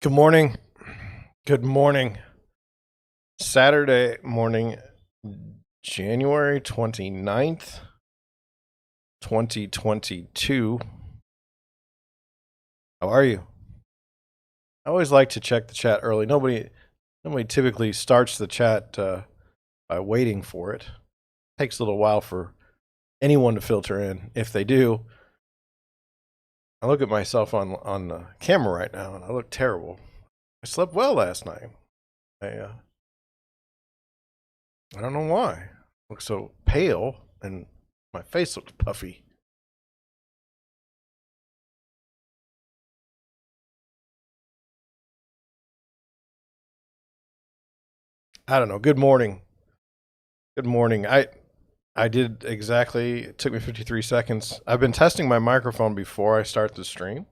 Good morning. Good morning. Saturday morning, January 29th, 2022. How are you? I always like to check the chat early. Nobody typically starts the chat by waiting for it. Takes a little while for anyone to filter in. If they do, I look at myself on the camera right now and I look terrible. I slept well last night. I don't know why. I look so pale and my face looks puffy. I don't know. Good morning. Good morning. I did exactly. It took me 53 seconds. I've been testing my microphone before I start the stream.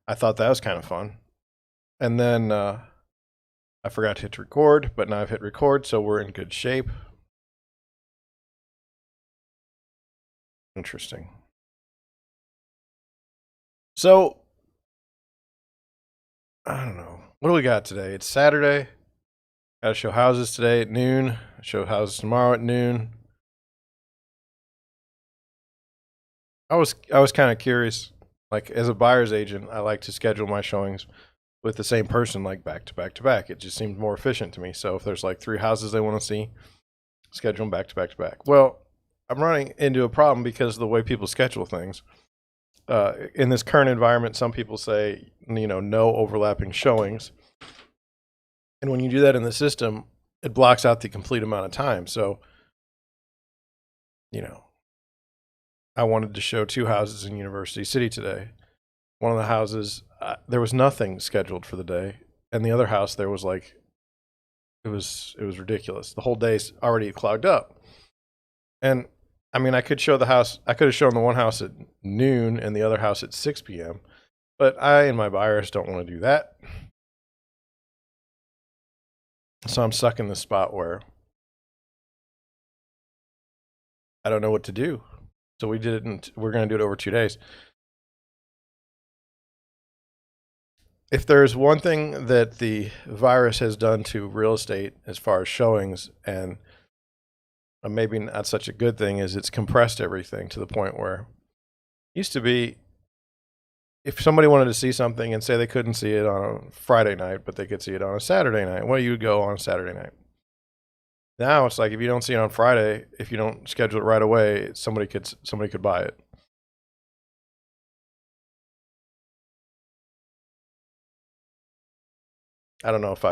I thought that was kind of fun. And then I forgot to hit record, but now I've hit record, so we're in good shape. Interesting. So, I don't know. What do we got today? It's Saturday. Got to show houses today at noon. Show houses tomorrow at noon. I was kind of curious. Like, as a buyer's agent, I like to schedule my showings with the same person, like back to back to back. It just seems more efficient to me. So if there's like 3 houses they want to see, schedule them back to back to back. Well, I'm running into a problem because of the way people schedule things. In this current environment, some people say, no overlapping showings. And when you do that in the system, it blocks out the complete amount of time. So, I wanted to show 2 houses in University City today. One of the houses, there was nothing scheduled for the day. And the other house, there was like, it was ridiculous. The whole day's already clogged up. And I mean, I could show the house. I could have shown the one house at noon and the other house at 6 p.m. But I and my buyers don't want to do that. So I'm stuck in this spot where I don't know what to do. So we did it, we're going to do it over 2 days. If there's one thing that the virus has done to real estate as far as showings, and maybe not such a good thing, is it's compressed everything to the point where it used to be, if somebody wanted to see something and say they couldn't see it on a Friday night, but they could see it on a Saturday night, well, you would go on a Saturday night. Now it's like, if you don't see it on Friday, if you don't schedule it right away, somebody could buy it. I don't know if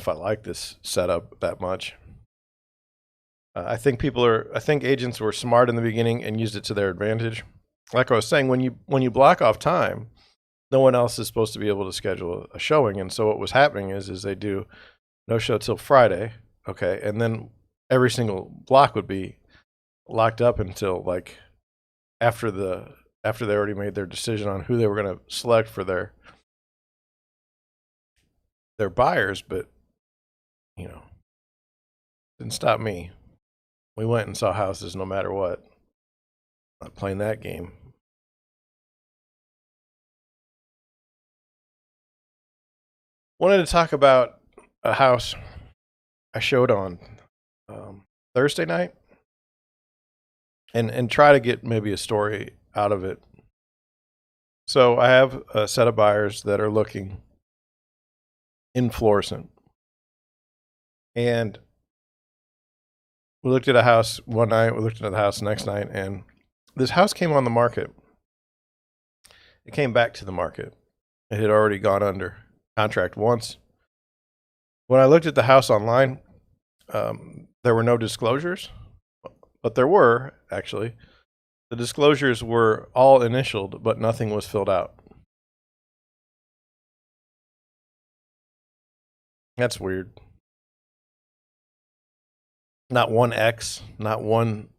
I like this setup that much. I think agents were smart in the beginning and used it to their advantage. Like I was saying, when you block off time, no one else is supposed to be able to schedule a showing. And so what was happening is they do no show till Friday, okay, and then every single block would be locked up until like after they already made their decision on who they were going to select for their buyers. But didn't stop me. We went and saw houses no matter what. Not playing that game. Wanted to talk about a house I showed on Thursday night, and try to get maybe a story out of it. So I have a set of buyers that are looking in Florissant, and we looked at a house one night. We looked at the house the next night, and this house came on the market. It came back to the market. It had already gone under contract once. When I looked at the house online, there were no disclosures, but there were, actually. The disclosures were all initialed, but nothing was filled out. That's weird. Not one X, not one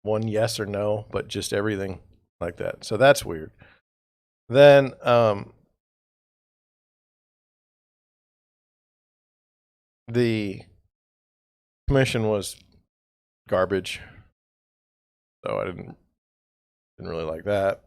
yes or no, but just everything like that. So that's weird. Then the commission was garbage, so I didn't really like that.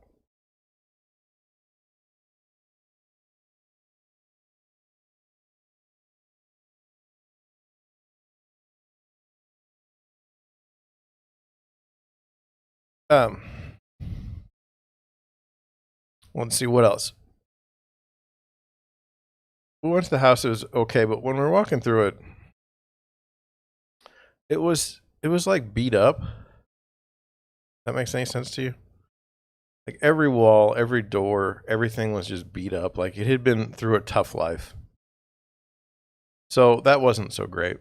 let's see what else. We went to the house. It was okay, but when we were walking through it, it was like beat up. That makes any sense to you? Like every wall, every door, everything was just beat up. Like it had been through a tough life. So that wasn't so great.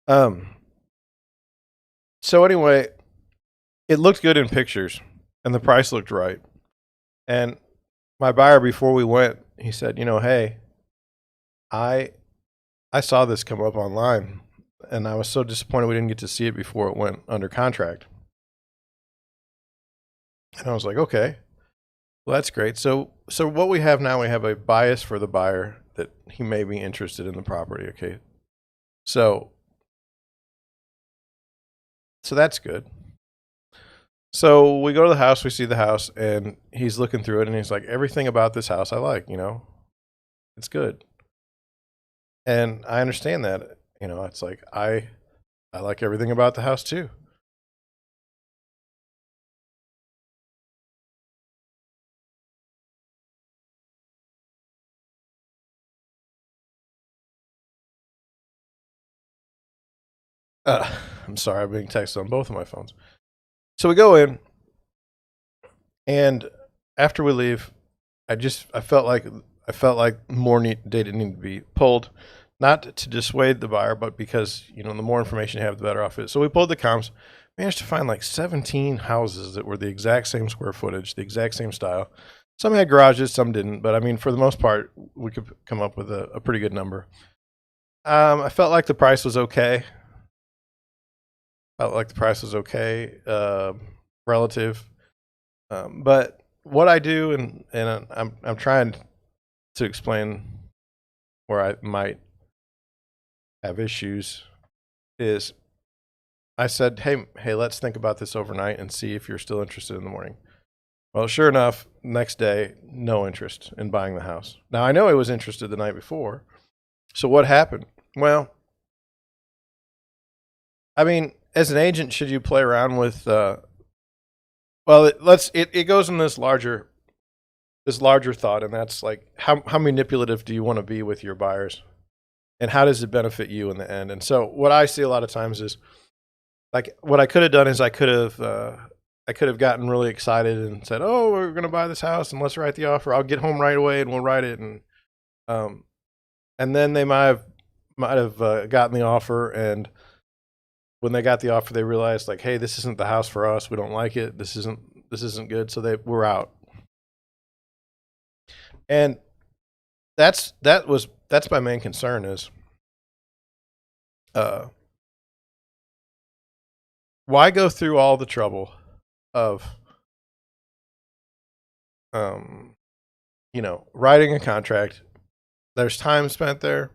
So anyway, it looked good in pictures and the price looked right. And my buyer, before we went, he said, hey, I saw this come up online and I was so disappointed we didn't get to see it before it went under contract. And I was like, okay, well, that's great. So what we have now, we have a bias for the buyer that he may be interested in the property. Okay. So that's good. So we go to the house, we see the house, and he's looking through it and he's like, everything about this house I like, it's good. And I understand that, it's like, I like everything about the house too. I'm sorry, I'm being texted on both of my phones. So we go in, and after we leave, I felt like more data needed to be pulled, not to dissuade the buyer, but because the more information you have, the better off it is. So we pulled the comps, managed to find like 17 houses that were the exact same square footage, the exact same style. Some had garages, some didn't, but I mean, for the most part, we could come up with a pretty good number. I felt like the price was okay. Relative. But what I do, and I'm trying to explain where I might have issues, is I said, hey, let's think about this overnight and see if you're still interested in the morning. Well, sure enough, next day, no interest in buying the house. Now, I know he was interested the night before. So what happened? Well, I mean, as an agent, should you play around with, it goes in this larger thought, and that's like, how manipulative do you want to be with your buyers? And how does it benefit you in the end? And so what I see a lot of times is, like, what I could have done is I could have gotten really excited and said, oh, we're going to buy this house and let's write the offer. I'll get home right away and we'll write it. And then they might have gotten the offer, and when they got the offer, they realized, like, hey, this isn't the house for us. We don't like it. This isn't good. So we're out. And that's my main concern is, why go through all the trouble of, writing a contract? There's time spent there.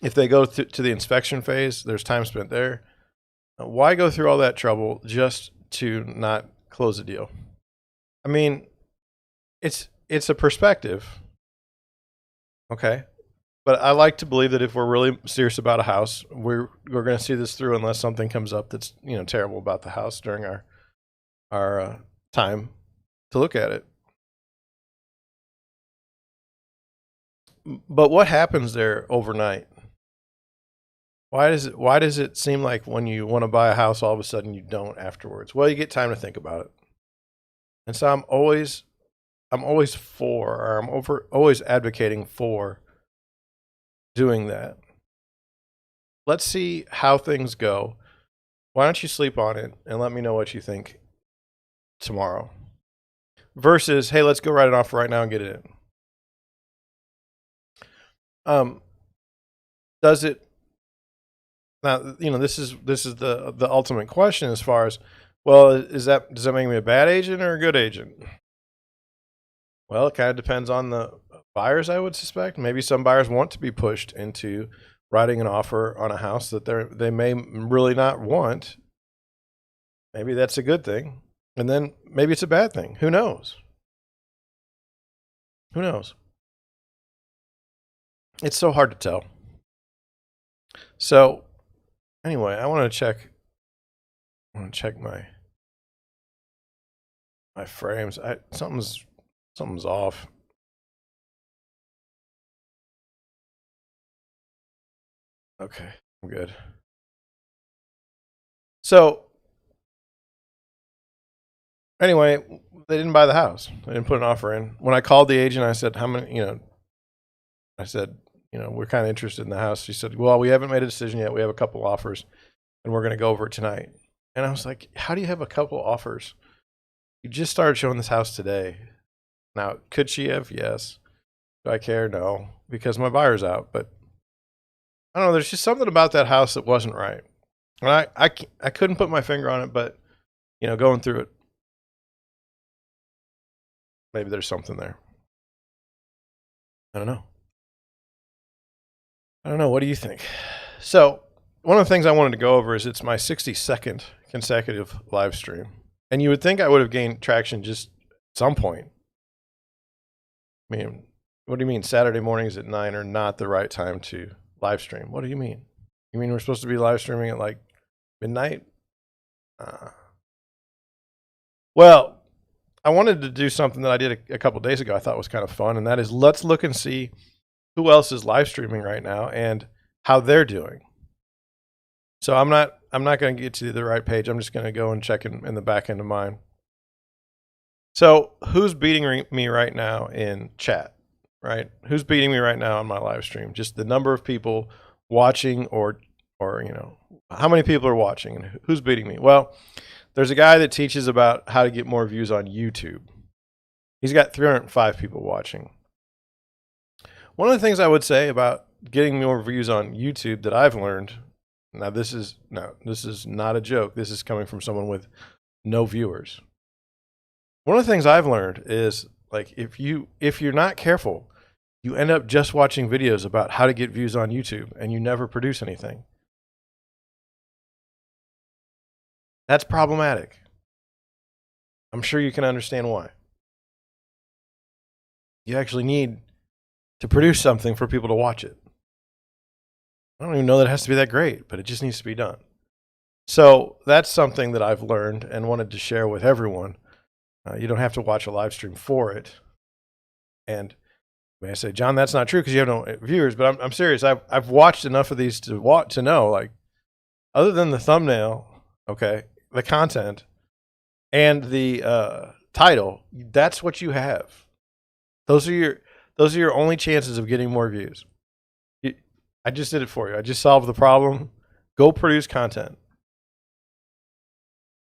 If they go to the inspection phase, there's time spent there. Why go through all that trouble just to not close a deal? I mean, it's a perspective. Okay. But I like to believe that if we're really serious about a house, we're going to see this through, unless something comes up that's, terrible about the house during our time to look at it. But what happens there overnight? Why does it seem like when you want to buy a house, all of a sudden you don't afterwards? Well, you get time to think about it. And so I'm always always advocating for doing that. Let's see how things go. Why don't you sleep on it and let me know what you think tomorrow? Versus, hey, let's go write it off right now and get it in. Does it? Now, this is the ultimate question as far as, well, does that make me a bad agent or a good agent? Well, it kind of depends on the buyers, I would suspect. Maybe some buyers want to be pushed into writing an offer on a house that they may really not want. Maybe that's a good thing. And then maybe it's a bad thing. Who knows? Who knows? It's so hard to tell. So anyway, I want to check I want to check my frames. Something's off. Okay, I'm good. So anyway, they didn't buy the house. They didn't put an offer in. When I called the agent, I said, how many, I said, we're kind of interested in the house. She said, well, we haven't made a decision yet. We have a couple offers and we're going to go over it tonight. And I was like, how do you have a couple offers? You just started showing this house today. Now, could she have? Yes. Do I care? No, because my buyer's out. But I don't know. There's just something about that house that wasn't right. And I couldn't put my finger on it, but, going through it, maybe there's something there. I don't know. What do you think? So one of the things I wanted to go over is it's my 62nd consecutive live stream. And you would think I would have gained traction just at some point. I mean, what do you mean Saturday mornings at 9 are not the right time to live stream? What do you mean? You mean we're supposed to be live streaming at like midnight? Well, I wanted to do something that I did a couple days ago I thought was kind of fun, and that is let's look and see who else is live streaming right now and how they're doing. So I'm not going to get to the right page. I'm just going to go and check in the back end of mine. So who's beating me right now in chat, right? Who's beating me right now on my live stream? Just the number of people watching or how many people are watching and who's beating me? Well, there's a guy that teaches about how to get more views on YouTube. He's got 305 people watching. One of the things I would say about getting more views on YouTube that I've learned, now this is not a joke. This is coming from someone with no viewers. One of the things I've learned is like if you're not careful, you end up just watching videos about how to get views on YouTube and you never produce anything. That's problematic. I'm sure you can understand why. You actually need to produce something for people to watch it. I don't even know that it has to be that great, but it just needs to be done. So that's something that I've learned and wanted to share with everyone. You don't have to watch a live stream for it. And you may say, John, that's not true because you have no viewers, but I'm serious. I've watched enough of these to know, like, other than the thumbnail, okay, the content and the title, that's what you have. Those are your only chances of getting more views. I just did it for you. I just solved the problem. Go produce content.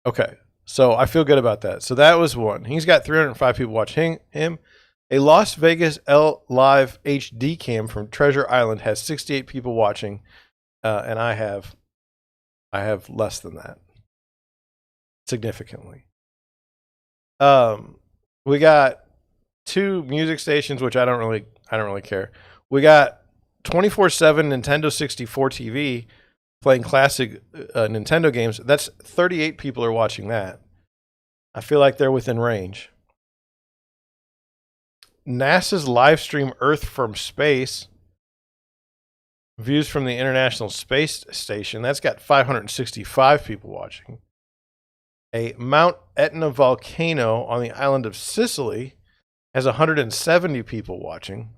Okay, so I feel good about that. So that was one. He's got 305 people watching him. A Las Vegas live HD cam from Treasure Island has 68 people watching, and I have less than that, significantly. We got 2 music stations, which I don't really care. We got 24/7 Nintendo 64 TV playing classic Nintendo games. That's 38 people are watching that. I feel like they're within range. NASA's live stream Earth from space, views from the International Space Station. That's got 565 people watching. A Mount Etna volcano on the island of Sicily has 170 people watching.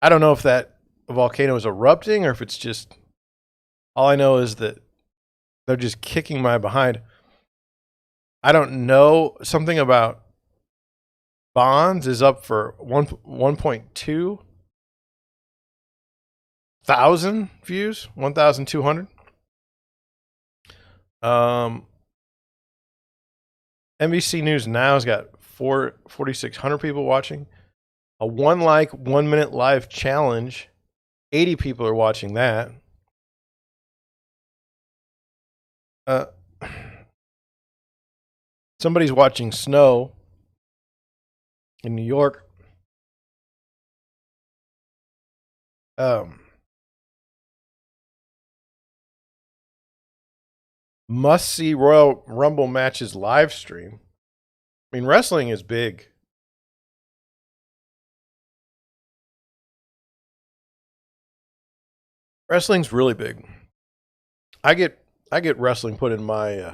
I don't know if that volcano is erupting or if it's just, all I know is that they're just kicking my behind. I don't know. Something about bonds is up for 1.2 thousand views, 1,200. NBC News Now has got 4,600 people watching. A 1 minute live challenge, 80 people are watching that. Somebody's watching snow in New York. Must see Royal Rumble matches live stream. I mean, wrestling is big. Wrestling's really big. I get wrestling put in my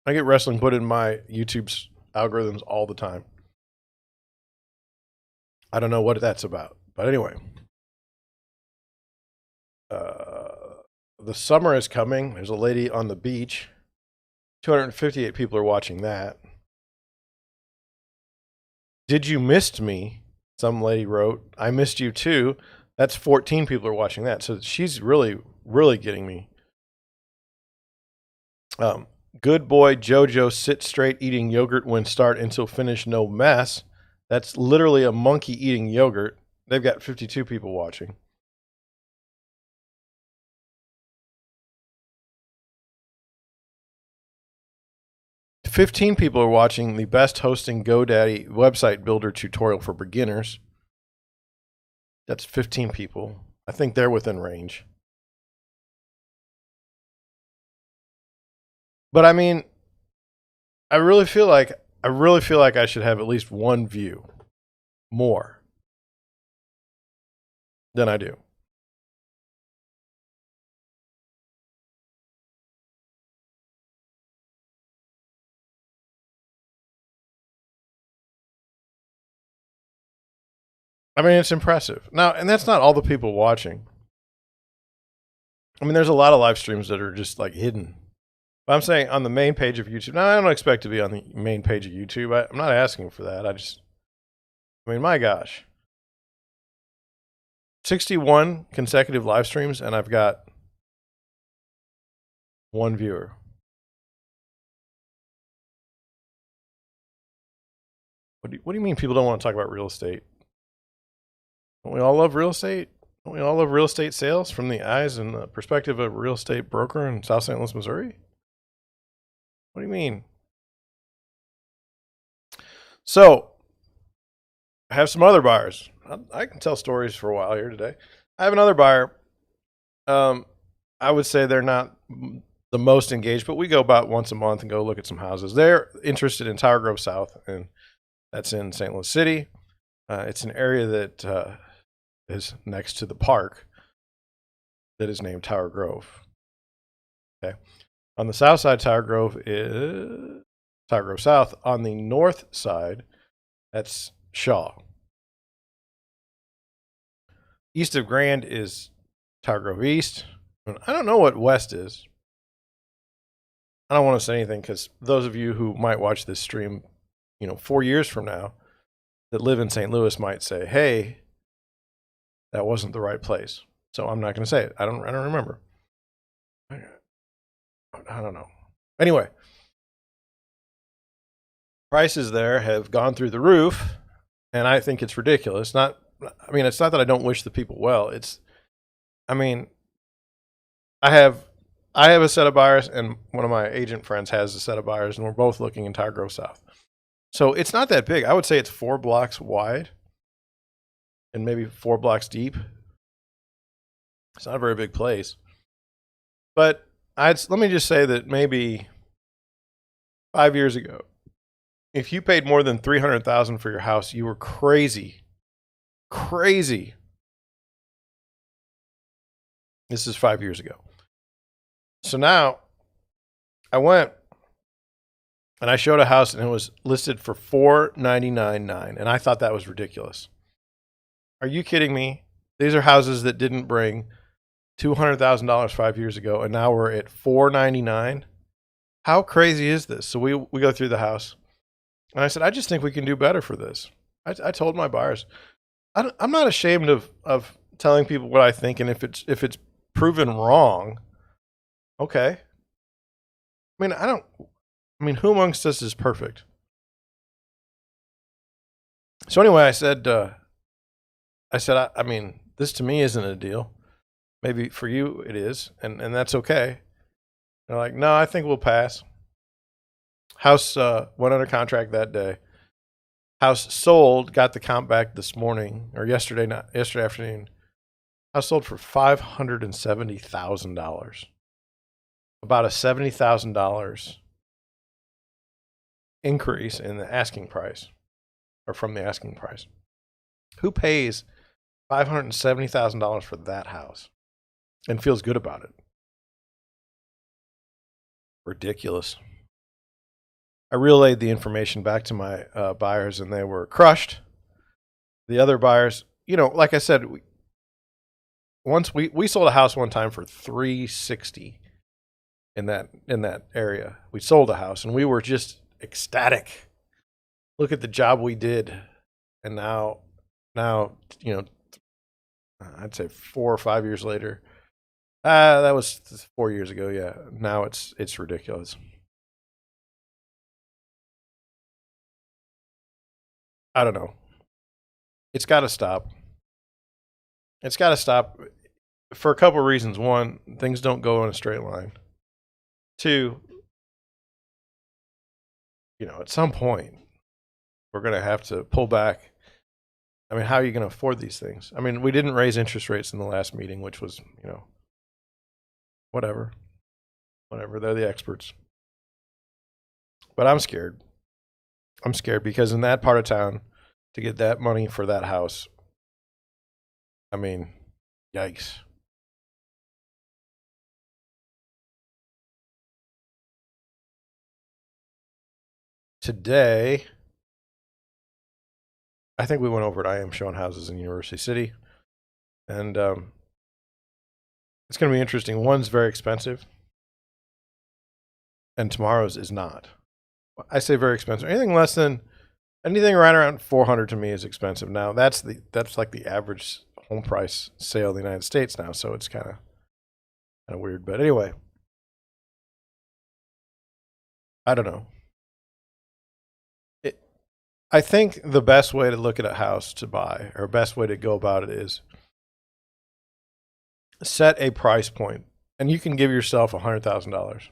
YouTube's algorithms all the time. I don't know what that's about, but anyway, the summer is coming. There's a lady on the beach. 258 people are watching that. Did you miss me? Some lady wrote. I missed you too. That's 14 people are watching that. So she's really, really getting me. Good boy Jojo, sit straight eating yogurt when start until finish, no mess. That's literally a monkey eating yogurt. They've got 52 people watching. $15 people are watching the best hosting GoDaddy website builder tutorial for beginners. That's 15 people. I think they're within range. But I mean, I really feel like I should have at least one view more than I do. I mean, it's impressive. Now, and that's not all the people watching. I mean, there's a lot of live streams that are just like hidden. But I'm saying on the main page of YouTube. Now, I don't expect to be on the main page of YouTube. I'm not asking for that. I mean, my gosh. 61 consecutive live streams, and I've got one viewer. What do you mean people don't want to talk about real estate? Don't we all love real estate? Don't we all love real estate sales from the eyes and the perspective of a real estate broker in South St. Louis, Missouri? What do you mean? So, I have some other buyers. I can tell stories for a while here today. I have another buyer. I would say they're not the most engaged, but we go about once a month and go look at some houses. They're interested in Tower Grove South, and that's in St. Louis City. It's an area that is next to the park that is named Tower Grove. Okay. On the south side, Tower Grove is Tower Grove South. On the north side, that's Shaw. East of Grand is Tower Grove East. I don't know what west is. I don't want to say anything because those of you who might watch this stream, 4 years from now that live in St. Louis might say, hey, that wasn't the right place. So I'm not going to say it. I don't remember. I don't know. Anyway, prices there have gone through the roof, and I think it's ridiculous. It's not that I don't wish the people well. I have a set of buyers, and one of my agent friends has a set of buyers, and we're both looking in Tower Grove South. So it's not that big. I would say it's 4 blocks wide and maybe 4 blocks deep. It's not a very big place. But let me just say that maybe 5 years ago, if you paid more than $300,000 for your house, you were crazy. Crazy. This is 5 years ago. So now I went and I showed a house, and it was listed for $499,900, and I thought that was ridiculous. Are you kidding me? These are houses that didn't bring $200,000 5 years ago, and now we're at $499,000. How crazy is this? So we go through the house, and I said, I just think we can do better for this. I told my buyers, I'm not ashamed of telling people what I think, and if it's proven wrong, okay. Who amongst us is perfect? So anyway, I said, this to me isn't a deal. Maybe for you it is, and that's okay. They're like, no, I think we'll pass. House went under contract that day. House sold, got the comp back this morning or yesterday afternoon. House sold for $570,000. About a $70,000 increase in the asking price, or from the asking price. Who pays $570,000 for that house and feels good about it? Ridiculous. I relayed the information back to my buyers, and they were crushed. The other buyers, like I said, once we sold a house one time for $360 in that area. We sold a house, and we were just ecstatic. Look at the job we did, and now, I'd say 4 or 5 years later. That was 4 years ago. Yeah, now it's ridiculous. I don't know. It's got to stop. It's got to stop for a couple of reasons. One, things don't go in a straight line. Two, at some point, we're going to have to pull back. I mean, how are you going to afford these things? I mean, we didn't raise interest rates in the last meeting, which was, whatever. They're the experts. But I'm scared. I'm scared because in that part of town, to get that money for that house, I mean, yikes. Today, I think we went over it. I am showing houses in University City. And it's going to be interesting. One's very expensive, and tomorrow's is not. I say very expensive. Anything right around 400 to me is expensive. Now that's like the average home price sale in the United States now, so it's kind of weird. But anyway, I don't know. I think the best way to look at a house to buy, or best way to go about it, is set a price point, and you can give yourself $100,000.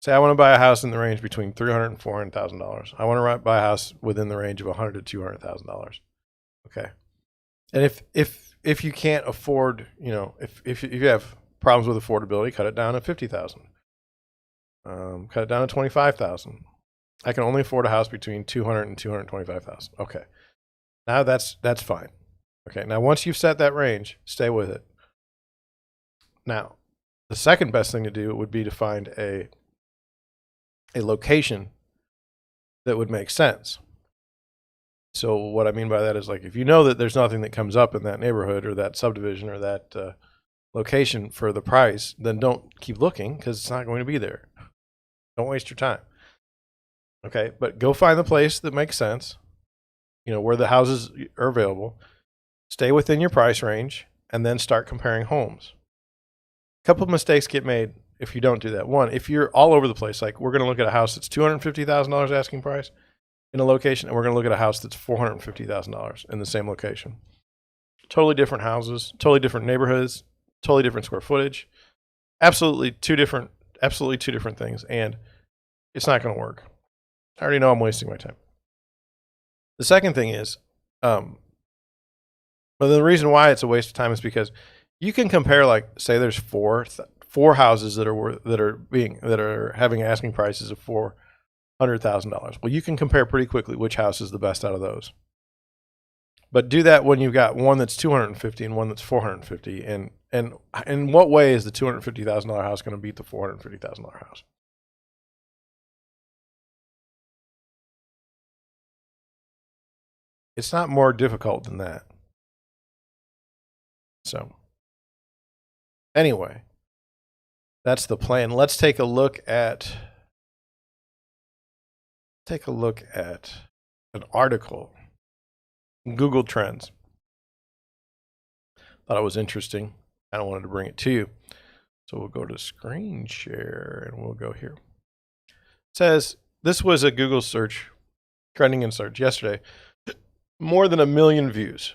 Say I want to buy a house in the range between $300,000 and $400,000. I want to buy a house within the range of $100,000 to $200,000. Okay, and if you can't afford, if you have problems with affordability, cut it down to $50,000. Cut it down to $25,000. I can only afford a house between $200,000 and $225,000. Okay, now that's fine. Okay, now once you've set that range, stay with it. Now, the second best thing to do would be to find a location that would make sense. So what I mean by that is, like, if you know that there's nothing that comes up in that neighborhood or that subdivision or that location for the price, then don't keep looking, because it's not going to be there. Don't waste your time. Okay, but go find the place that makes sense, where the houses are available. Stay within your price range, and then start comparing homes. A couple of mistakes get made if you don't do that. One, if you're all over the place, like we're going to look at a house that's $250,000 asking price in a location, and we're going to look at a house that's $450,000 in the same location. Totally different houses, totally different neighborhoods, totally different square footage. Absolutely two different things, and it's not going to work. I already know I'm wasting my time. The second thing is, but the reason why it's a waste of time is because you can compare, like, say there's four houses that are having asking prices of $400,000. Well, you can compare pretty quickly which house is the best out of those. But do that when you've got one that's $250,000 and one that's $450,000. And in what way is the $250,000 house going to beat the $450,000 house? It's not more difficult than that. So, anyway, that's the plan. Let's take a look at an article, Google Trends. Thought it was interesting. I wanted to bring it to you. So we'll go to screen share, and we'll go here. It says this was a Google search, trending in search yesterday. More than 1 million views,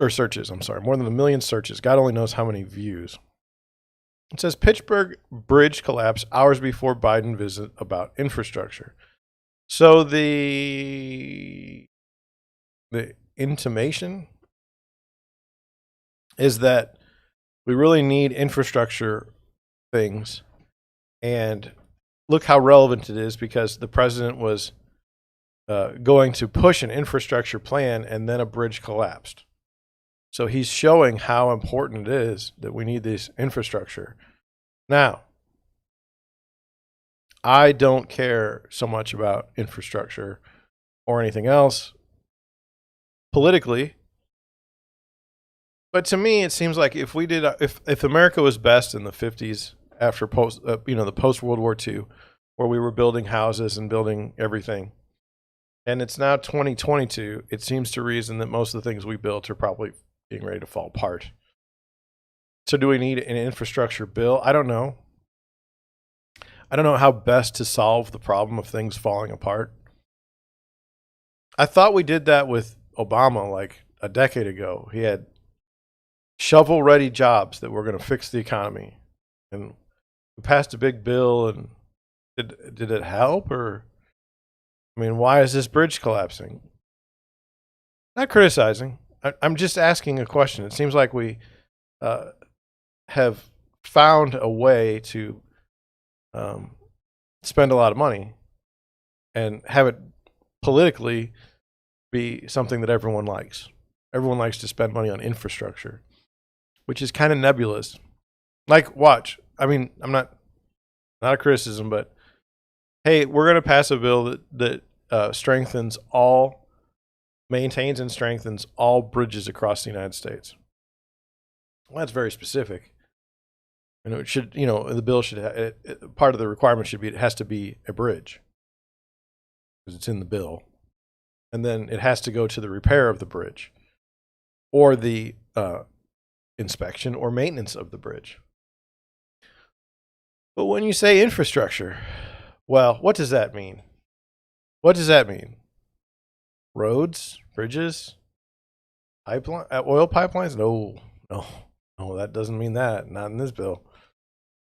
or searches, I'm sorry. More than 1 million searches. God only knows how many views. It says Pittsburgh bridge collapse hours before Biden visit about infrastructure. So the intimation is that we really need infrastructure things. And look how relevant it is, because the president was going to push an infrastructure plan, and then a bridge collapsed. So he's showing how important it is that we need this infrastructure. Now, I don't care so much about infrastructure or anything else politically. But to me, it seems like if America was best in the 50s after the post World War II, where we were building houses and building everything, and it's now 2022, it seems to reason that most of the things we built are probably being ready to fall apart. So do we need an infrastructure bill? I don't know. I don't know how best to solve the problem of things falling apart. I thought we did that with Obama like a decade ago. He had shovel-ready jobs that were going to fix the economy. And we passed a big bill, and did it help? Or, I mean, why is this bridge collapsing? Not criticizing. I'm just asking a question. It seems like we have found a way to spend a lot of money and have it politically be something that everyone likes. Everyone likes to spend money on infrastructure, which is kind of nebulous. Like, watch. I mean, I'm not a criticism, but hey, we're going to pass a bill that maintains and strengthens all bridges across the United States. Well, that's very specific. And it should, the bill should part of the requirement should be it has to be a bridge because it's in the bill. And then it has to go to the repair of the bridge or the inspection or maintenance of the bridge. But when you say infrastructure, well, what does that mean? What does that mean? Roads, bridges, oil pipelines? No, that doesn't mean that. Not in this bill.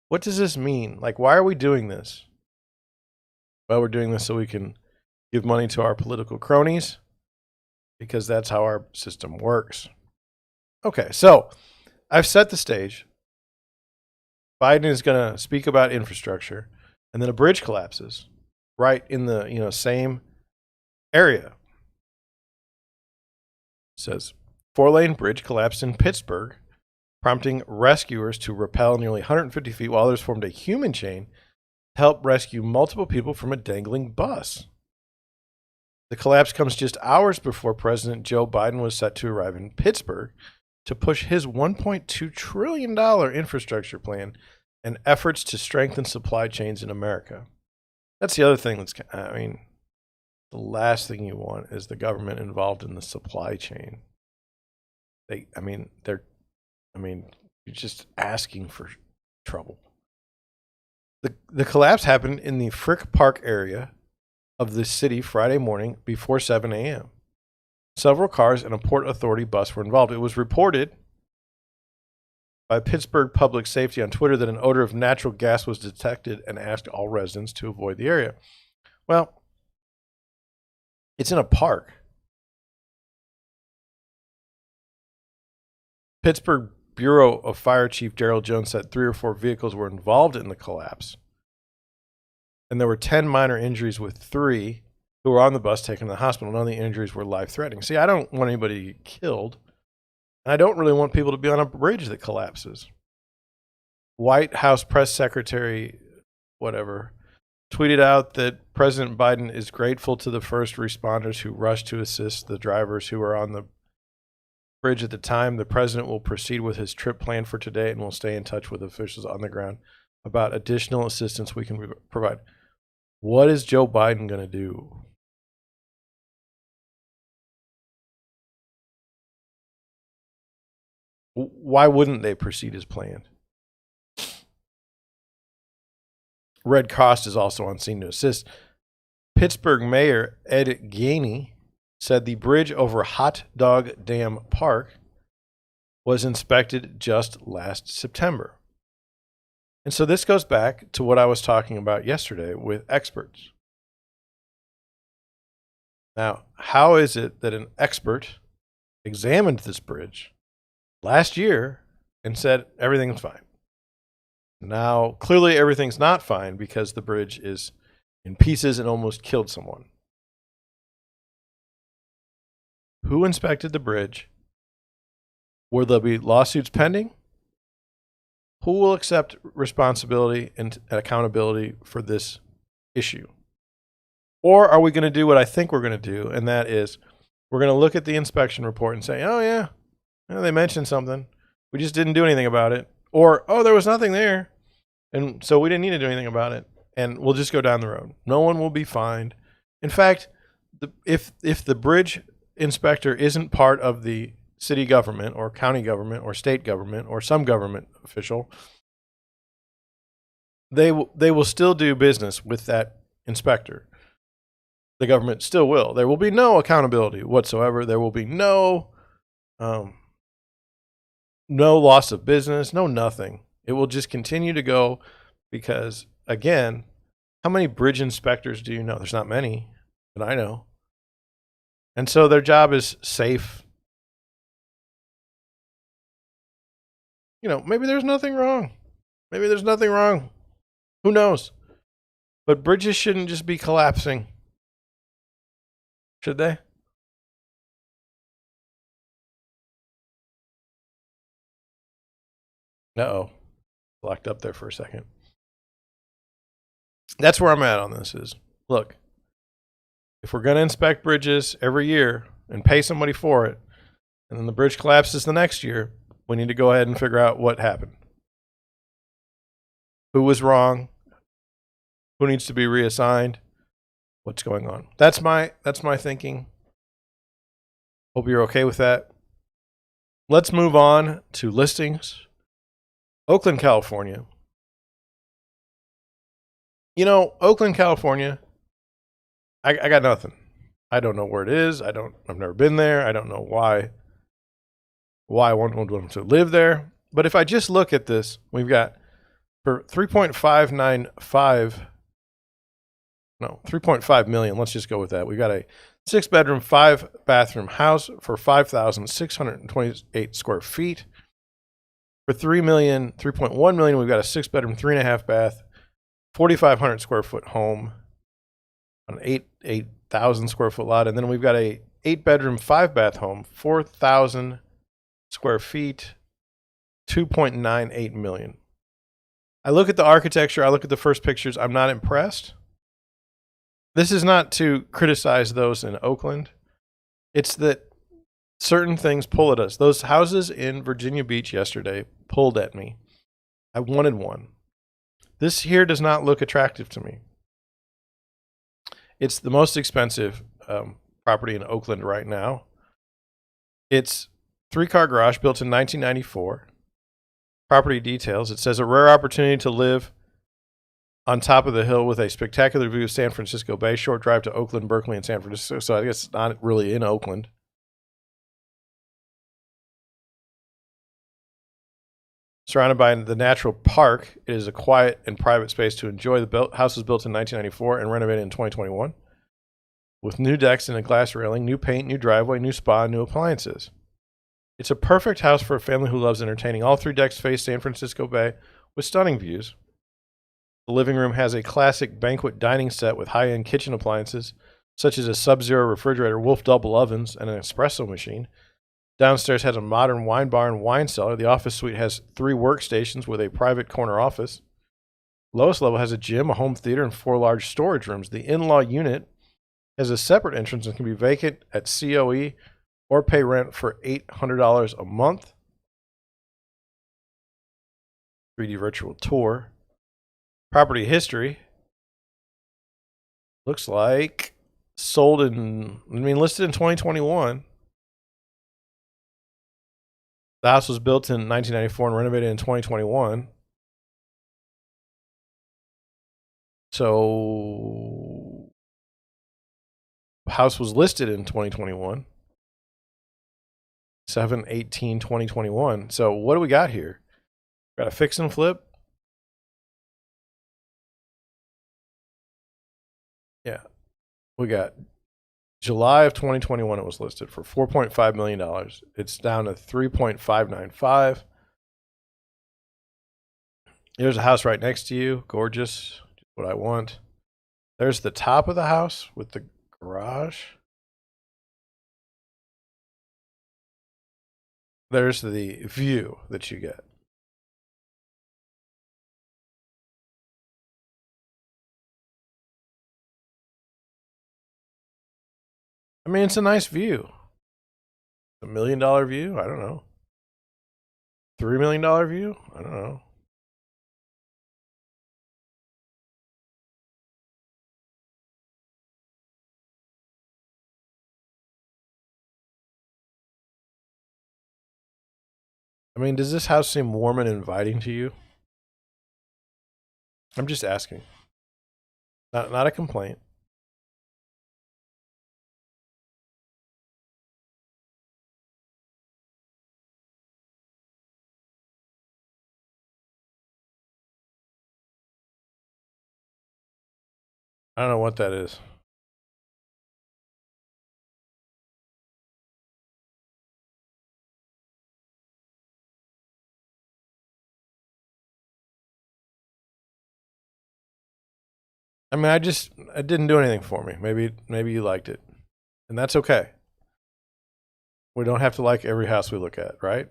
What does this mean? Like, why are we doing this? Well, we're doing this so we can give money to our political cronies because that's how our system works. Okay, so I've set the stage. Biden is going to speak about infrastructure, and then a bridge collapses right in the same area. It says 4-lane bridge collapsed in Pittsburgh, prompting rescuers to rappel nearly 150 feet while others formed a human chain to help rescue multiple people from a dangling bus. The collapse comes just hours before President Joe Biden was set to arrive in Pittsburgh to push his $1.2 trillion infrastructure plan and efforts to strengthen supply chains in America. That's the other thing the last thing you want is the government involved in the supply chain. You're just asking for trouble. The collapse happened in the Frick Park area of the city Friday morning before 7 a.m. Several cars and a Port Authority bus were involved. It was reported by Pittsburgh Public Safety on Twitter that an odor of natural gas was detected and asked all residents to avoid the area. Well, it's in a park. Pittsburgh Bureau of Fire Chief Darrell Jones said 3 or 4 vehicles were involved in the collapse. And there were 10 minor injuries, with 3 who were on the bus taken to the hospital. None of the injuries were life-threatening. See, I don't want anybody to get killed. And I don't really want people to be on a bridge that collapses. White House Press Secretary, tweeted out that President Biden is grateful to the first responders who rushed to assist the drivers who were on the bridge at the time. The president will proceed with his trip plan for today and will stay in touch with officials on the ground about additional assistance we can provide. What is Joe Biden going to do? Why wouldn't they proceed as planned? Red Cross is also on scene to assist. Pittsburgh Mayor Ed Gainey said the bridge over Hot Dog Dam Park was inspected just last September. And so this goes back to what I was talking about yesterday with experts. Now, how is it that an expert examined this bridge last year and said everything's fine? Now, clearly everything's not fine because the bridge is in pieces and almost killed someone. Who inspected the bridge? Will there be lawsuits pending? Who will accept responsibility and accountability for this issue? Or are we going to do what I think we're going to do, and that is we're going to look at the inspection report and say, oh, yeah, they mentioned something. We just didn't do anything about it. Or, oh, there was nothing there, and so we didn't need to do anything about it, and we'll just go down the road. No one will be fined. In fact, if the bridge inspector isn't part of the city government or county government or state government or some government official, they will still do business with that inspector. The government still will. There will be no accountability whatsoever. There will be no loss of business, no nothing. It will just continue to go because, again, how many bridge inspectors do you know? There's not many that I know. And so their job is safe. Maybe there's nothing wrong. Maybe there's nothing wrong. Who knows? But bridges shouldn't just be collapsing. Should they? Uh-oh. Locked up there for a second. That's where I'm at on this is, look, if we're going to inspect bridges every year and pay somebody for it, and then the bridge collapses the next year, we need to go ahead and figure out what happened. Who was wrong? Who needs to be reassigned? What's going on? That's my thinking. Hope you're okay with that. Let's move on to listings. Oakland, California. Oakland, California, I got nothing. I don't know where it is. I've never been there. I don't know why I want to live there. But if I just look at this, we've got for 3.5 million. Let's just go with that. We've got a 6-bedroom, 5-bathroom house for 5,628 square feet. For $3.1 million, we've got a 6-bedroom, 3.5-bath, 4,500 square foot home on an 8,000 square foot lot. And then we've got a 8-bedroom, 5-bath home, 4,000 square feet, $2.98 million. I look at the architecture. I look at the first pictures. I'm not impressed. This is not to criticize those in Oakland. It's that certain things pull at us. Those houses in Virginia Beach yesterday pulled at me. I wanted one. This here does not look attractive to me. It's the most expensive property in Oakland right now. It's 3-car garage built in 1994. Property details. It says a rare opportunity to live on top of the hill with a spectacular view of San Francisco Bay. Short drive to Oakland, Berkeley, and San Francisco. So I guess it's not really in Oakland. Surrounded by the natural park, it is a quiet and private space to enjoy. The house was built in 1994 and renovated in 2021 with new decks and a glass railing, new paint, new driveway, new spa, new appliances. It's a perfect house for a family who loves entertaining. All 3 decks face San Francisco Bay with stunning views. The living room has a classic banquet dining set with high-end kitchen appliances, such as a Sub-Zero refrigerator, Wolf double ovens, and an espresso machine. Downstairs has a modern wine bar and wine cellar. The office suite has 3 workstations with a private corner office. Lowest level has a gym, a home theater, and 4 large storage rooms. The in-law unit has a separate entrance and can be vacant at COE or pay rent for $800 a month. 3D virtual tour. Property history. Looks like listed in 2021. The house was built in 1994 and renovated in 2021. So, the house was listed in 2021. 7/18/2021. So, what do we got here? Got a fix and flip. Yeah. We got July of 2021, it was listed for $4.5 million. It's down to 3.595. There's a house right next to you. Gorgeous. Just what I want. There's the top of the house with the garage. There's the view that you get. I mean, it's a nice view. $1 million view? I don't know. $3 million view? I don't know. I mean, does this house seem warm and inviting to you? I'm just asking. Not a complaint. I don't know what that is. I mean, it didn't do anything for me. Maybe you liked it, and that's okay. We don't have to like every house we look at, right?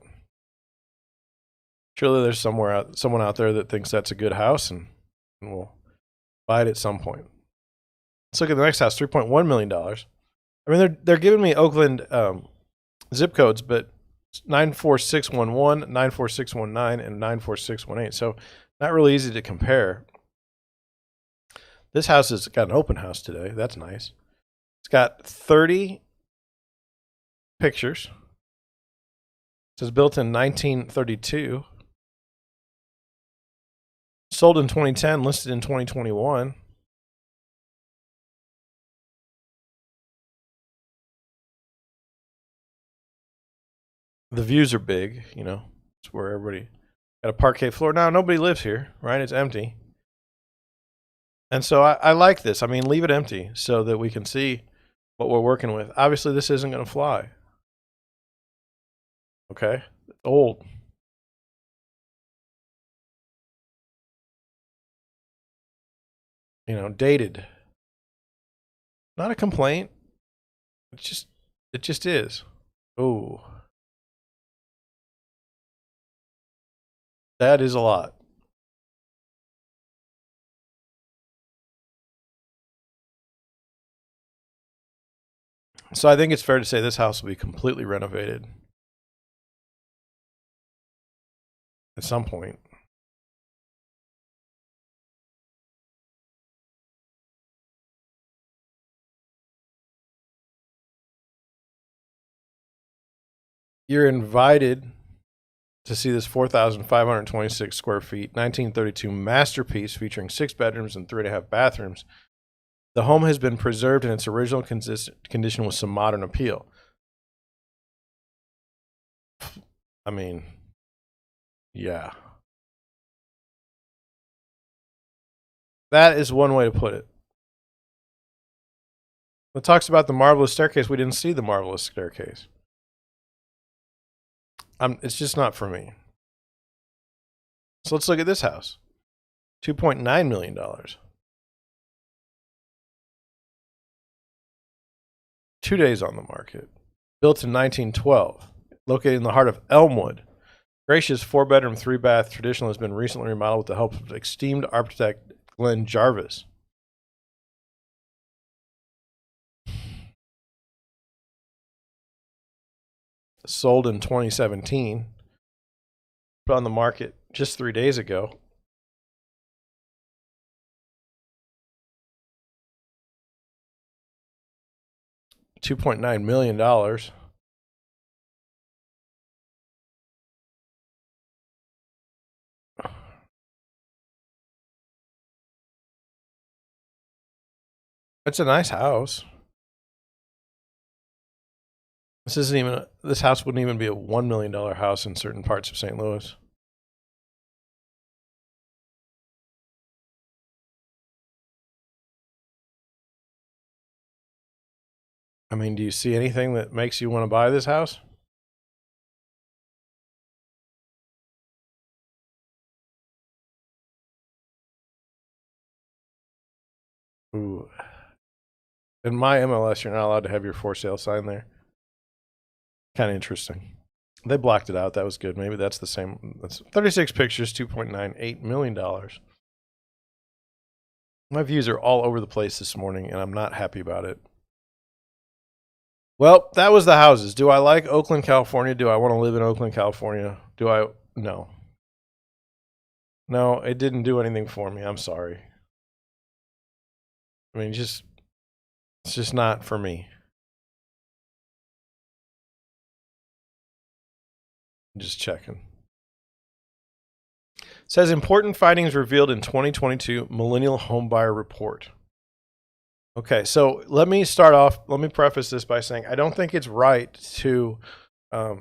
Surely there's someone out there that thinks that's a good house, and we'll buy it at some point. Let's look at the next house, $3.1 million. I mean, they're giving me Oakland zip codes, but 94611, 94619, and 94618. So not really easy to compare. This house has got an open house today. That's nice. It's got 30 pictures. It says built in 1932. Sold in 2010, listed in 2021. The views are big, you know. It's where everybody got a parquet floor. Now, nobody lives here, right? It's empty. And so I like this. I mean, leave it empty so that we can see what we're working with. Obviously, this isn't going to fly. Okay? It's old. You know, dated. Not a complaint. It just is. Oh. That is a lot. So I think it's fair to say this house will be completely renovated at some point. You're invited to see this 4,526 square feet, 1932 masterpiece featuring 6 bedrooms and 3.5 bathrooms. The home has been preserved in its original condition with some modern appeal. I mean, yeah. That is one way to put it. When it talks about the marvelous staircase, we didn't see the marvelous staircase. It's just not for me. So let's look at this house. $2.9 million. 2 days on the market. Built in 1912. Located in the heart of Elmwood. Gracious 4-bedroom, 3-bath traditional has been recently remodeled with the help of esteemed architect Glenn Jarvis. Sold in 2017. Put on the market just 3 days ago. $2.9 million. It's a nice house. This house wouldn't even be a $1 million house in certain parts of St. Louis. I mean, do you see anything that makes you want to buy this house? Ooh. In my MLS, you're not allowed to have your for sale sign there. Kind of interesting. They blocked it out. That was good. Maybe that's the same. That's 36 pictures, $2.98 million. My views are all over the place this morning, and I'm not happy about it. Well, that was the houses. Do I like Oakland, California? Do I want to live in Oakland, California? Do I? No. No, it didn't do anything for me. I'm sorry. I mean, it's just not for me. Just checking. It says important findings revealed in 2022 Millennial Homebuyer Report. Okay, so let me start off. Let me preface this by saying I don't think it's right to, I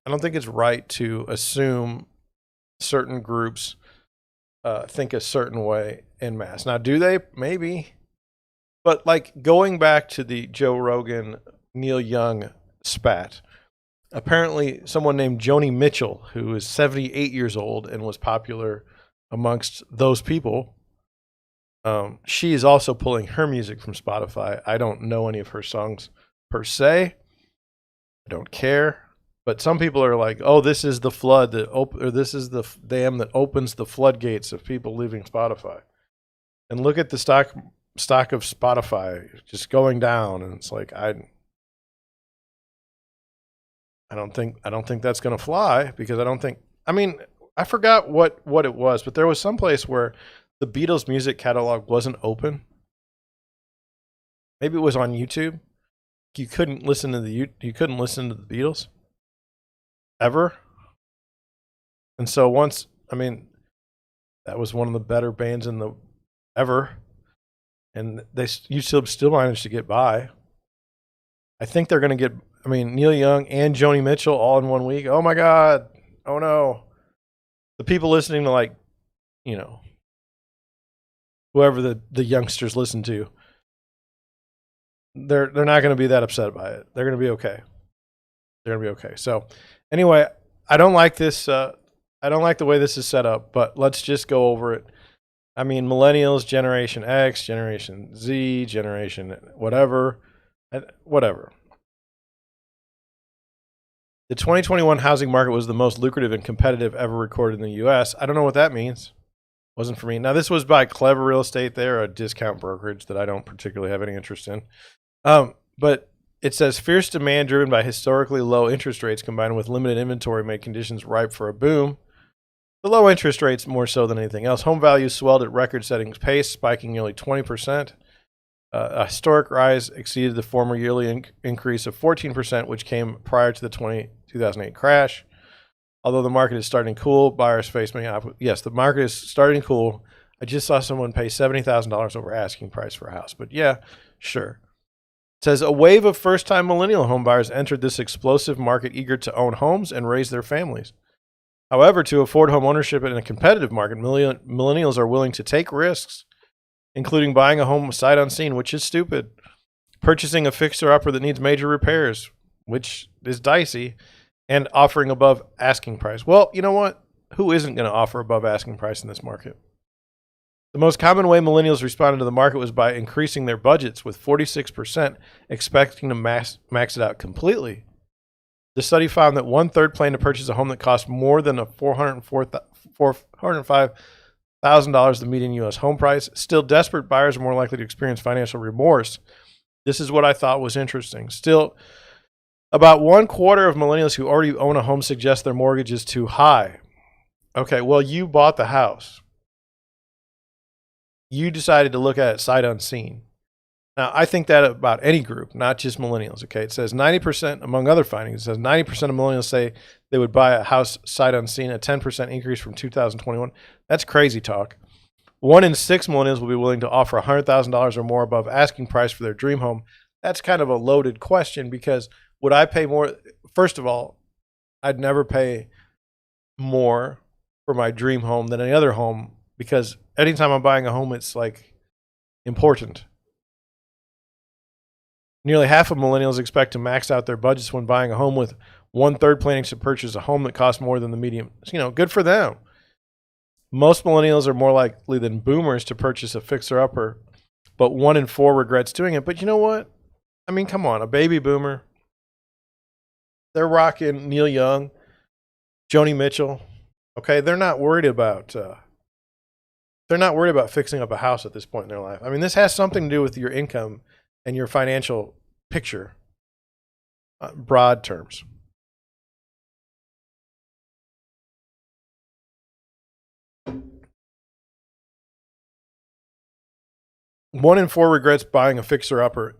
don't think it's right to assume certain groups think a certain way en masse. Now, do they? Maybe, but like going back to the Joe Rogan, Neil Young spat. Apparently, someone named Joni Mitchell, who is 78 years old and was popular amongst those people. She is also pulling her music from Spotify. I don't know any of her songs per se. I don't care. But some people are like, "Oh, this is the flood that or this is the dam that opens the floodgates of people leaving Spotify." And look at the stock of Spotify just going down, and it's like I don't think that's going to fly because I don't think. I mean, I forgot what it was, but there was some place where the Beatles music catalog wasn't open. Maybe it was on YouTube. You couldn't listen to the Beatles ever. And so once, I mean, that was one of the better bands in the ever, and YouTube still managed to get by. I think they're going to get. I mean, Neil Young and Joni Mitchell all in 1 week. Oh my God! Oh no! The people listening to, like, you know, whoever the youngsters listen to, they're not going to be that upset by it. They're going to be okay. They're going to be okay. So, anyway, I don't like this. I don't like the way this is set up. But let's just go over it. I mean, millennials, Generation X, Generation Z, Generation whatever. The 2021 housing market was the most lucrative and competitive ever recorded in the U.S. I don't know what that means. Wasn't for me. Now, this was by Clever Real Estate. They're a discount brokerage that I don't particularly have any interest in. But it says fierce demand driven by historically low interest rates combined with limited inventory made conditions ripe for a boom. The low interest rates more so than anything else. Home values swelled at record-setting pace, spiking nearly 20%. A historic rise exceeded the former yearly increase of 14%, which came prior to the 2008 crash. Although the market is starting to cool, buyers face many yes, the market is starting to cool. I just saw someone pay $70,000 over asking price for a house. But yeah, sure. It says a wave of first-time millennial home buyers entered this explosive market eager to own homes and raise their families. However, to afford home ownership in a competitive market, millennials are willing to take risks, including buying a home sight unseen, which is stupid, purchasing a fixer-upper that needs major repairs, which is dicey, and offering above asking price. Well, you know what? Who isn't going to offer above asking price in this market? The most common way millennials responded to the market was by increasing their budgets, with 46% expecting to max it out completely. The study found that 1/3 plan to purchase a home that cost more than a $405,000, the median U.S. home price. Still, desperate buyers are more likely to experience financial remorse. This is what I thought was interesting. Still, about 1/4 of millennials who already own a home suggest their mortgage is too high. Okay, well, you bought the house. You decided to look at it sight unseen. Now, I think that about any group, not just millennials. Okay, it says 90%, among other findings, it says 90% of millennials say they would buy a house sight unseen, a 10% increase from 2021. That's crazy talk. 1 in 6 millennials will be willing to offer $100,000 or more above asking price for their dream home. That's kind of a loaded question because would I pay more? First of all, I'd never pay more for my dream home than any other home because anytime I'm buying a home, it's like important. Nearly half of millennials expect to max out their budgets when buying a home, with 1/3 planning to purchase a home that costs more than the median. You know, good for them. Most millennials are more likely than boomers to purchase a fixer-upper, but 1 in 4 regrets doing it. But you know what? I mean, come on, a baby boomer. They're rocking Neil Young, Joni Mitchell. Okay, they're not worried about fixing up a house at this point in their life. I mean, this has something to do with your income and your financial picture, broad terms. One in four regrets buying a fixer-upper.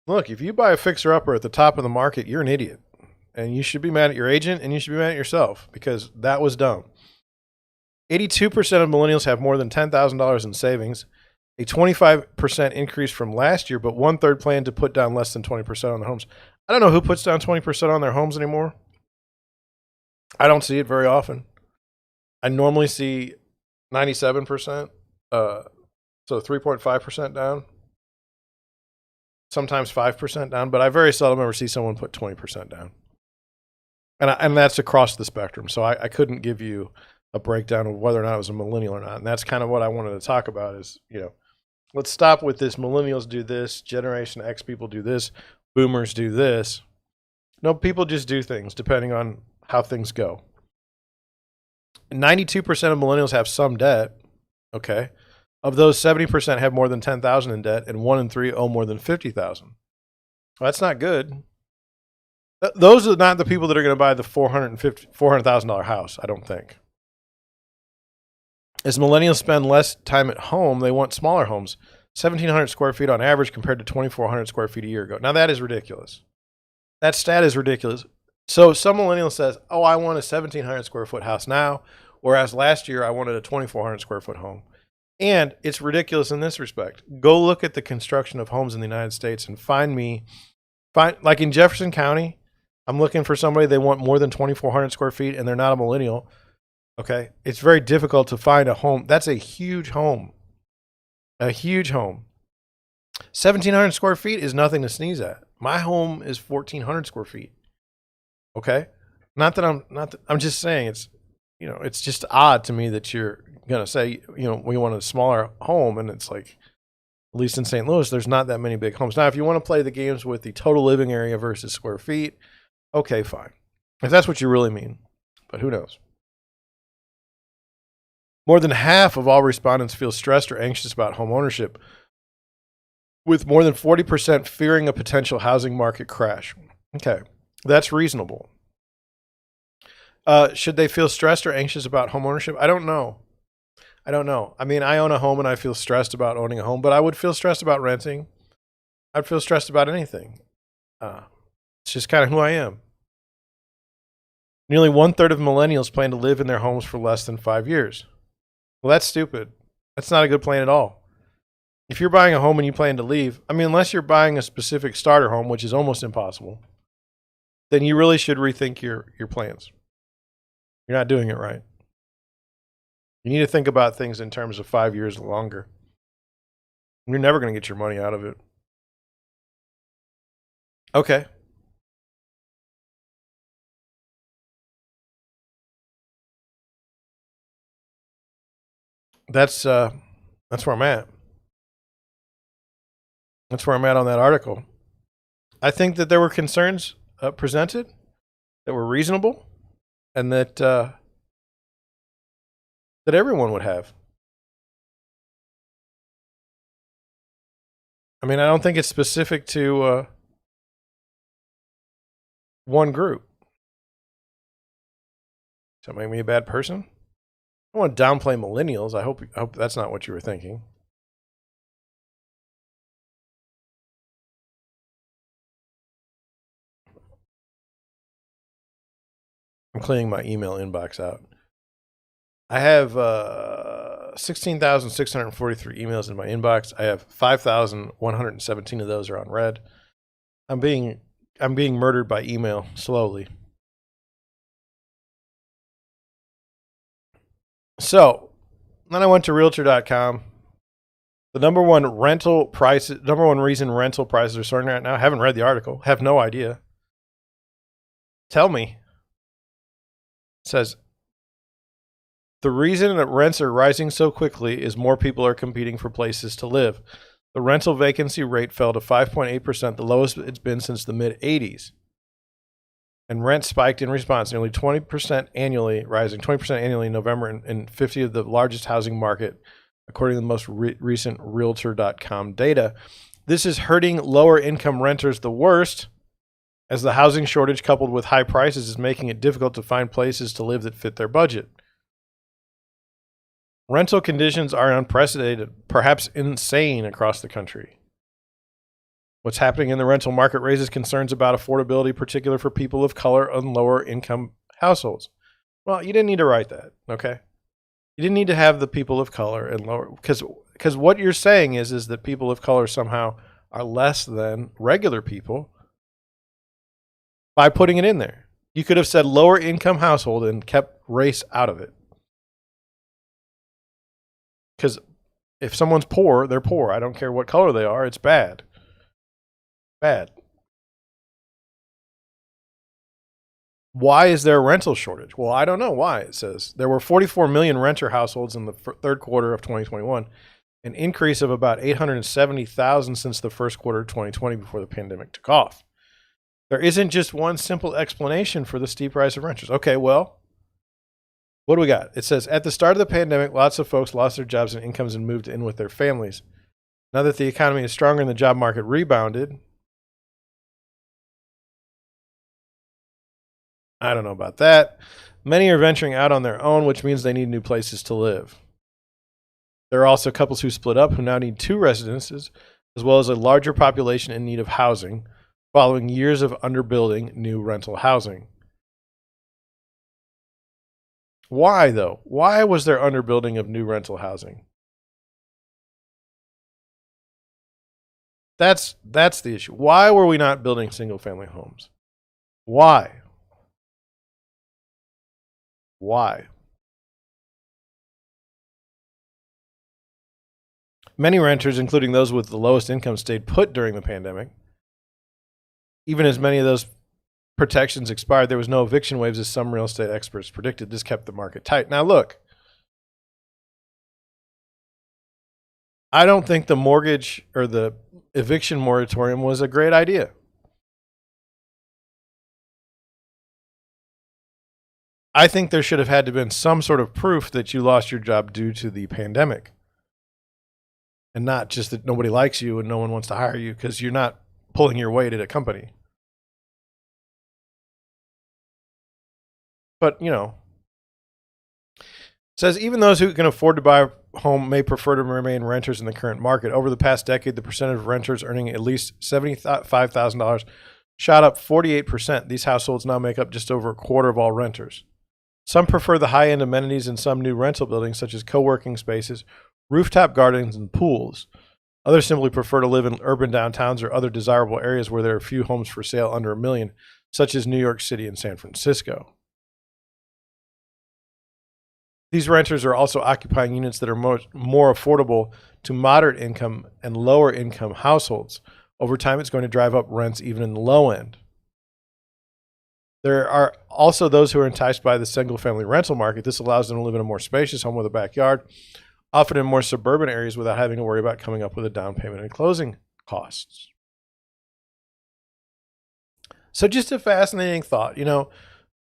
Look, if you buy a fixer-upper at the top of the market, you're an idiot. And you should be mad at your agent, and you should be mad at yourself, because that was dumb. 82% of millennials have more than $10,000 in savings, a 25% increase from last year, but 1/3 plan to put down less than 20% on their homes. I don't know who puts down 20% on their homes anymore. I don't see it very often. I normally see 97%, so 3.5% down, sometimes 5% down, but I very seldom ever see someone put 20% down. And that's across the spectrum. So I couldn't give you a breakdown of whether or not it was a millennial or not. And that's kind of what I wanted to talk about is, let's stop with this. Millennials do this. Generation X people do this. Boomers do this. No, people just do things depending on how things go. 92% of millennials have some debt. Okay. Of those, 70% have more than $10,000 in debt, and 1 in 3 owe more than $50,000. Well, that's not good. Those are not the people that are going to buy the $400,000 house, I don't think. As millennials spend less time at home, they want smaller homes, 1,700 square feet on average compared to 2,400 square feet a year ago. Now, that is ridiculous. That stat is ridiculous. So some millennial says, oh, I want a 1,700 square foot house now, whereas last year I wanted a 2,400 square foot home. And it's ridiculous in this respect. Go look at the construction of homes in the United States and find like in Jefferson County, I'm looking for somebody, they want more than 2,400 square feet and they're not a millennial. Okay. It's very difficult to find a home. That's a huge home. A huge home. 1,700 square feet is nothing to sneeze at. My home is 1,400 square feet. Okay. I'm just saying it's just odd to me that you're going to say, we want a smaller home. And it's like, at least in St. Louis, there's not that many big homes. Now, if you want to play the games with the total living area versus square feet, okay, fine. If that's what you really mean, but who knows? More than half of all respondents feel stressed or anxious about home ownership, with more than 40% fearing a potential housing market crash. Okay, that's reasonable. Should they feel stressed or anxious about home ownership? I don't know. I mean, I own a home and I feel stressed about owning a home, but I would feel stressed about renting. I'd feel stressed about anything. It's just kind of who I am. Nearly 1/3 of millennials plan to live in their homes for less than 5 years. Well, that's stupid. That's not a good plan at all. If you're buying a home and you plan to leave, I mean, unless you're buying a specific starter home, which is almost impossible, then you really should rethink your plans. You're not doing it right. You need to think about things in terms of 5 years or longer. You're never going to get your money out of it. Okay. That's where I'm at. That's where I'm at on that article. I think that there were concerns presented that were reasonable and that everyone would have. I mean, I don't think it's specific to one group. Does that make me a bad person? I don't want to downplay millennials. I hope that's not what you were thinking. I'm cleaning my email inbox out. I have 16,643 emails in my inbox. I have 5,117 of those are on red. I'm being murdered by email slowly. So then I went to Realtor.com. The number one reason rental prices are soaring right now. I haven't read the article. Have no idea. Tell me. It says, the reason that rents are rising so quickly is more people are competing for places to live. The rental vacancy rate fell to 5.8%, the lowest it's been since the mid-'80s. And rent spiked in response, nearly 20% annually, rising 20% annually in November in 50 of the largest housing market, according to the most recent Realtor.com data. This is hurting lower income renters the worst, as the housing shortage coupled with high prices is making it difficult to find places to live that fit their budget. Rental conditions are unprecedented, perhaps insane across the country. What's happening in the rental market raises concerns about affordability, particularly for people of color and lower income households. Well, you didn't need to write that, okay? You didn't need to have the people of color and lower, because what you're saying is that people of color somehow are less than regular people by putting it in there. You could have said lower income household and kept race out of it. Because if someone's poor, they're poor. I don't care what color they are. It's bad. Bad. Why is there a rental shortage? Well, I don't know why. It says there were 44 million renter households in the third quarter of 2021, an increase of about 870,000 since the first quarter of 2020 before the pandemic took off. There isn't just one simple explanation for the steep rise of renters. Okay, well, what do we got? It says, at the start of the pandemic, lots of folks lost their jobs and incomes and moved in with their families. Now that the economy is stronger and the job market rebounded, I don't know about that. Many are venturing out on their own, which means they need new places to live. There are also couples who split up who now need 2 residences, as well as a larger population in need of housing, following years of underbuilding new rental housing. Why, though? Why was there underbuilding of new rental housing? That's the issue. Why were we not building single-family homes? Why? Why? Many renters, including those with the lowest income, stayed put during the pandemic. Even as many of those protections expired, there was no eviction waves as some real estate experts predicted. This kept the market tight. Now look, I don't think the mortgage or the eviction moratorium was a great idea. I think there should have had to been some sort of proof that you lost your job due to the pandemic, and not just that nobody likes you and no one wants to hire you because you're not pulling your weight at a company. But, you know, it says even those who can afford to buy a home may prefer to remain renters in the current market. Over the past decade, the percentage of renters earning at least $75,000 shot up 48%. These households now make up just over a quarter of all renters. Some prefer the high-end amenities in some new rental buildings, such as co-working spaces, rooftop gardens, and pools. Others simply prefer to live in urban downtowns or other desirable areas where there are few homes for sale under $1 million, such as New York City and San Francisco. These renters are also occupying units that are more affordable to moderate income and lower income households. Over time, it's going to drive up rents even in the low end. There are also those who are enticed by the single-family rental market. This allows them to live in a more spacious home with a backyard, often in more suburban areas without having to worry about coming up with a down payment and closing costs. So just a fascinating thought. You know,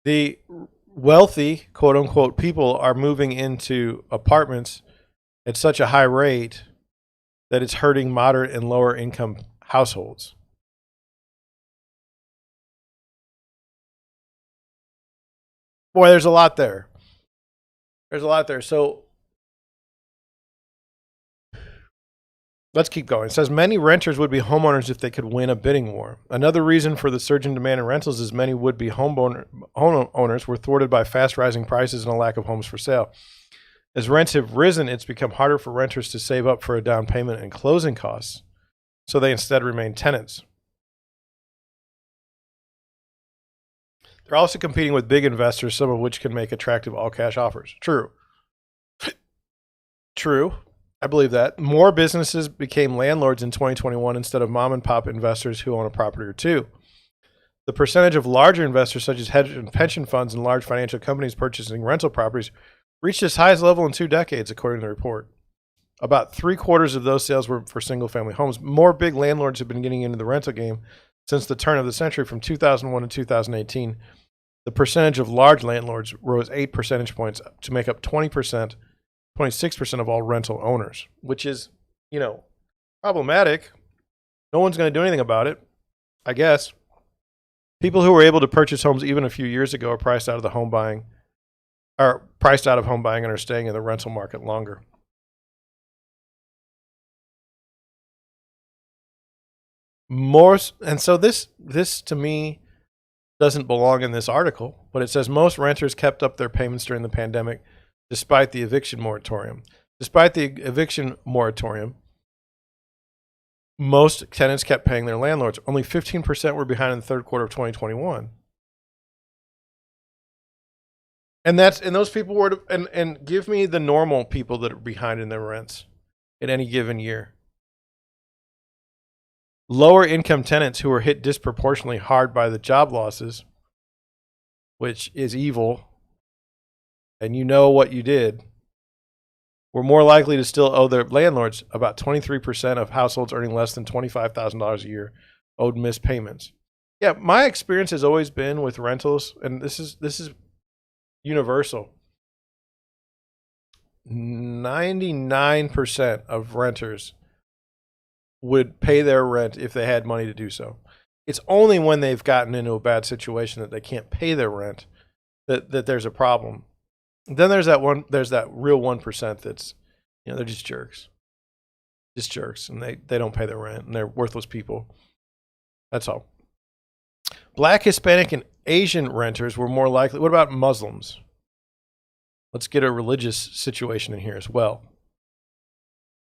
the wealthy, quote-unquote, people are moving into apartments at such a high rate that it's hurting moderate and lower income households. Boy, there's a lot there. There's a lot there. So let's keep going. It says many renters would be homeowners if they could win a bidding war. Another reason for the surge in demand in rentals is many would-be homeowners were thwarted by fast rising prices and a lack of homes for sale. As rents have risen, it's become harder for renters to save up for a down payment and closing costs, so they instead remain tenants. They're also competing with big investors, some of which can make attractive all-cash offers. True. True. I believe that. More businesses became landlords in 2021 instead of mom-and-pop investors who own a property or two. The percentage of larger investors, such as hedge and pension funds and large financial companies purchasing rental properties, reached its highest level in 2 decades, according to the report. About 3/4 of those sales were for single-family homes. More big landlords have been getting into the rental game since the turn of the century. From 2001 to 2018, the percentage of large landlords rose 8 percentage points to make up 26% of all rental owners, which is, you know, problematic. No one's going to do anything about it, I guess. People who were able to purchase homes even a few years ago are priced out of home buying and are staying in the rental market longer. And so this to me doesn't belong in this article, but it says most renters kept up their payments during the pandemic despite the eviction moratorium. Despite the eviction moratorium, most tenants kept paying their landlords. Only 15% were behind in the third quarter of 2021. And those people were and give me the normal people that are behind in their rents in any given year. Lower income tenants who were hit disproportionately hard by the job losses, which is evil, and you know what you did, were more likely to still owe their landlords. About 23% of households earning less than $25,000 a year owed missed payments. Yeah, my experience has always been with rentals, and this is universal. 99% of renters would pay their rent if they had money to do so. It's only when they've gotten into a bad situation that they can't pay their rent that there's a problem. Then there's that real 1% that's, they're just jerks. Just jerks, and they don't pay their rent, and they're worthless people. That's all. Black, Hispanic, and Asian renters were more likely. What about Muslims? Let's get a religious situation in here as well.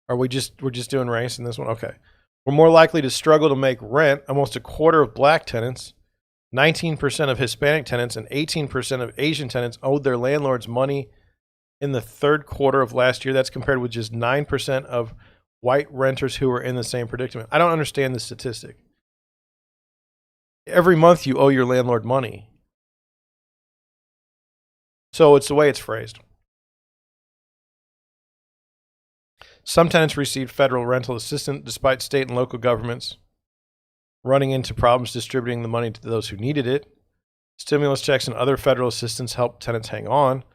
We're just doing race in this one? Okay. We're more likely to struggle to make rent. Almost a quarter of black tenants, 19% of Hispanic tenants, and 18% of Asian tenants owed their landlords money in the third quarter of last year. That's compared with just 9% of white renters who were in the same predicament. I don't understand this statistic. Every month you owe your landlord money. So it's the way it's phrased. Some tenants received federal rental assistance despite state and local governments running into problems distributing the money to those who needed it. Stimulus checks and other federal assistance helped tenants hang on.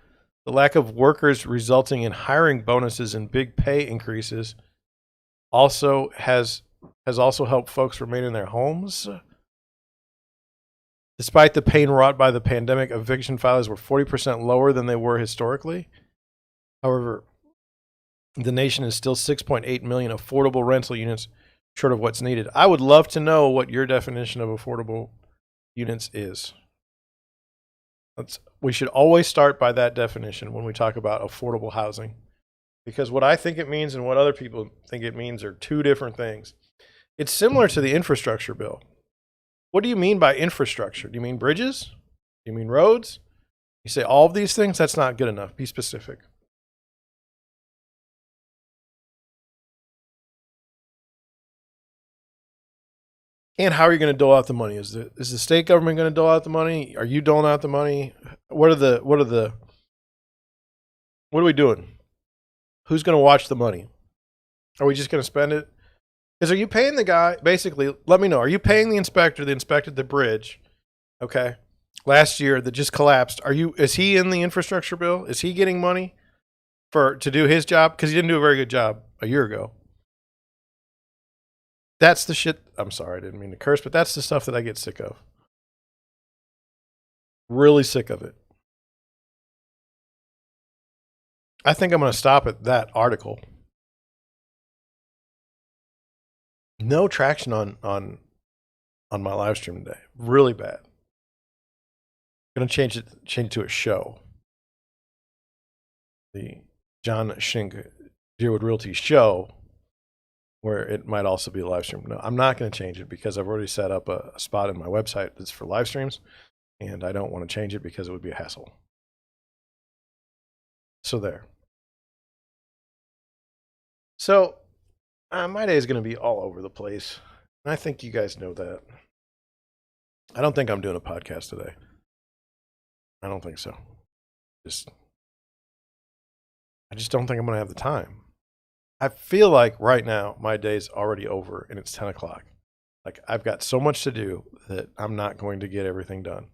The lack of workers resulting in hiring bonuses and big pay increases also has also helped folks remain in their homes. Despite the pain wrought by the pandemic, eviction filings were 40% lower than they were historically. However, the nation is still 6.8 million affordable rental units short of what's needed. I would love to know what your definition of affordable units is. We should always start by that definition when we talk about affordable housing, because what I think it means and what other people think it means are two different things. It's similar to the infrastructure bill. What do you mean by infrastructure? Do you mean bridges? Do you mean roads? You say all of these things? That's not good enough. Be specific. And how are you going to dole out the money? Is the state government going to dole out the money? Are you doling out the money? What are we doing? Who's going to watch the money? Are we just going to spend it? Are you paying the guy? Basically, let me know. Are you paying the inspector that inspected the bridge? Okay, last year that just collapsed. Is he in the infrastructure bill? Is he getting money to do his job? Because he didn't do a very good job a year ago. That's the shit. I'm sorry, I didn't mean to curse, but that's the stuff that I get sick of. Really sick of it. I think I'm going to stop at that article. No traction on my live stream today. Really bad. I'm going to change it to a show. The John Schenk Deerwood Realty show, where it might also be a live stream. No, I'm not going to change it because I've already set up a spot in my website that's for live streams, and I don't want to change it because it would be a hassle. So there. So my day is going to be all over the place, and I think you guys know that. I don't think I'm doing a podcast today. I don't think so. I just don't think I'm going to have the time. I feel like right now my day's already over and it's 10 o'clock. Like I've got so much to do that I'm not going to get everything done,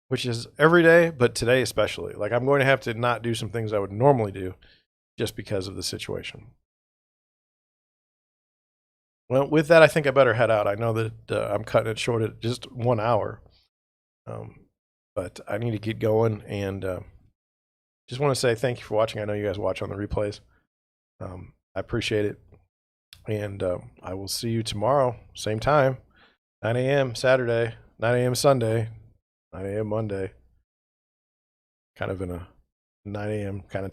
which is every day, but today especially. Like I'm going to have to not do some things I would normally do just because of the situation. Well, with that, I think I better head out. I know that I'm cutting it short at just 1 hour, but I need to get going. And just want to say thank you for watching. I know you guys watch on the replays. I appreciate it. And I will see you tomorrow, same time, 9 a.m. Saturday, 9 a.m. Sunday, 9 a.m. Monday. Kind of in a 9 a.m. kind of